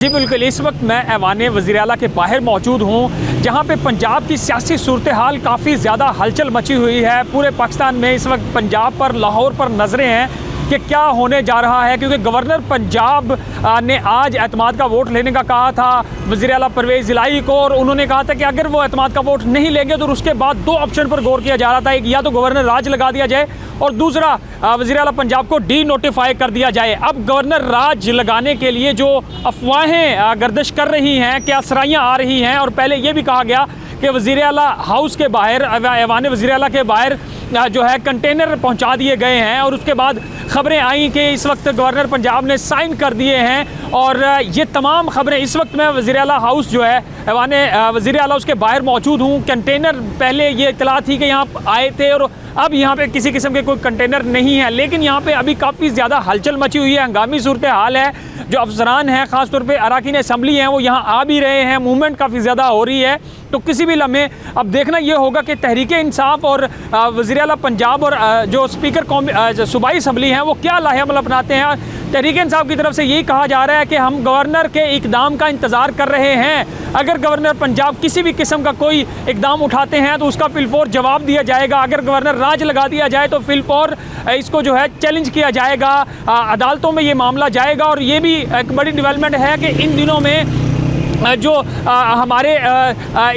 जी बिल्कुल, इस वक्त मैं ऐवान वज़ीर आला के बाहर मौजूद हूँ, जहाँ पे पंजाब की सियासी सूरत हाल काफ़ी ज़्यादा हलचल मची हुई है। पूरे पाकिस्तान में इस वक्त पंजाब पर, लाहौर पर नज़रें हैं कि क्या होने जा रहा है, क्योंकि गवर्नर पंजाब ने आज एतमाद का वोट लेने का कहा था वज़ीर आला परवेज़ इलाही को, और उन्होंने कहा था कि अगर वो एतमाद का वोट नहीं लेंगे तो उसके बाद दो ऑप्शन पर गौर किया जा रहा था। एक, या तो गवर्नर राज लगा दिया जाए, और दूसरा वज़ीर आला पंजाब को डी नोटिफाई कर दिया जाए। अब गवर्नर राज लगाने के लिए जो अफवाहें गर्दिश कर रही हैं, क्या सराइयाँ आ रही हैं, और पहले ये भी कहा गया कि वज़ीर आला हाउस के बाहर, ऐवान वज़ीर आला के बाहर जो है कंटेनर पहुंचा दिए गए हैं, और उसके बाद ख़बरें आई कि इस वक्त गवर्नर पंजाब ने साइन कर दिए हैं। और ये तमाम ख़बरें, इस वक्त मैं वज़ीर आला हाउस जो है ऐवान वज़ीर आला उसके बाहर मौजूद हूँ। कंटेनर पहले ये इतला थी कि यहाँ आए थे, और अब यहाँ पे किसी किस्म के कोई कंटेनर नहीं है, लेकिन यहाँ पे अभी काफ़ी ज़्यादा हलचल मची हुई है, हंगामी सूरत हाल है। जो अफसरान हैं, ख़ास तौर पे अरकान असम्बली हैं, वो यहाँ आ भी रहे हैं, मूवमेंट काफ़ी ज़्यादा हो रही है। तो किसी भी लम्हे अब देखना ये होगा कि तहरीक इंसाफ और वज़ीर आला पंजाब और जो स्पीकर सूबाई असम्बली हैं वो क्या लाहेअमल अपनाते हैं। तहरीक इंसाफ की तरफ से यही कहा जा रहा है कि हम गवर्नर के इक़दाम का इंतज़ार कर रहे हैं। अगर गवर्नर पंजाब किसी भी किस्म का कोई इक़दाम उठाते हैं तो उसका फिलफौर जवाब दिया जाएगा। अगर गवर्नर राज लगा दिया जाए तो फिलफौर इसको जो है चैलेंज किया जाएगा, अदालतों में ये मामला जाएगा। और ये भी एक बड़ी डेवलपमेंट है कि इन दिनों में जो हमारे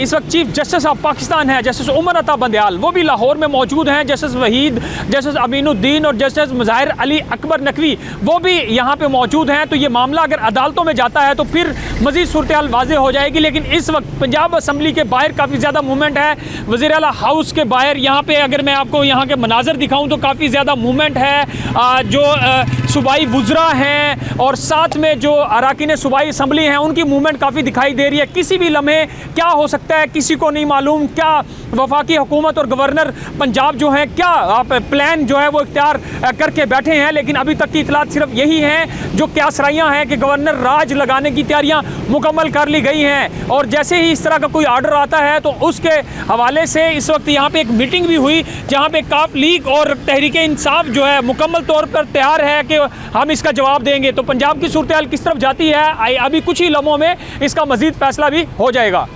इस वक्त चीफ जस्टिस ऑफ पाकिस्तान है, जस्टिस उमर अता बंदयाल, वो भी लाहौर में मौजूद हैं। जस्टिस वहीद, जस्टिस अमीनुद्दीन और जस्टिस मुज़ाहिर अली अकबर नकवी वो भी यहाँ पे मौजूद हैं। तो ये मामला अगर अदालतों में जाता है तो फिर मज़ीद सूरत हाल वाज़ेह हो जाएगी। लेकिन इस वक्त पंजाब असम्बली के बाहर काफ़ी ज़्यादा मूवमेंट है। वज़ीर आला हाउस के बाहर यहाँ पे अगर मैं आपको यहाँ के मनाजर दिखाऊँ तो काफ़ी ज़्यादा मूवमेंट है। जो सूबाई वुज़रा हैं और साथ में जो अरकान सूबाई असम्बली हैं, उनकी मूवमेंट काफ़ी दिखाई दे रही है। किसी भी लम्हे क्या हो सकता है किसी को नहीं मालूम। क्या वफाकी हुकूमत और गवर्नर पंजाब जो है क्या प्लान जो है वो इख्तियार करके बैठे हैं, लेकिन अभी तक की इतलात सिर्फ यही हैं जो क्या सराइयाँ हैं कि गवर्नर राज लगाने की तैयारियाँ मुकम्मल कर ली गई हैं। और जैसे ही इस तरह का कोई आर्डर आता है तो उसके हवाले से इस वक्त यहाँ पे एक मीटिंग भी हुई, जहाँ पे काफ लीग और तहरीक इंसाफ जो है मुकम्मल तौर पर तैयार है कि हम इसका जवाब देंगे। तो पंजाब की सूरत हाल किस तरफ जाती है, अभी कुछ ही लम्हों में इसका मज़ीद फैसला भी हो जाएगा।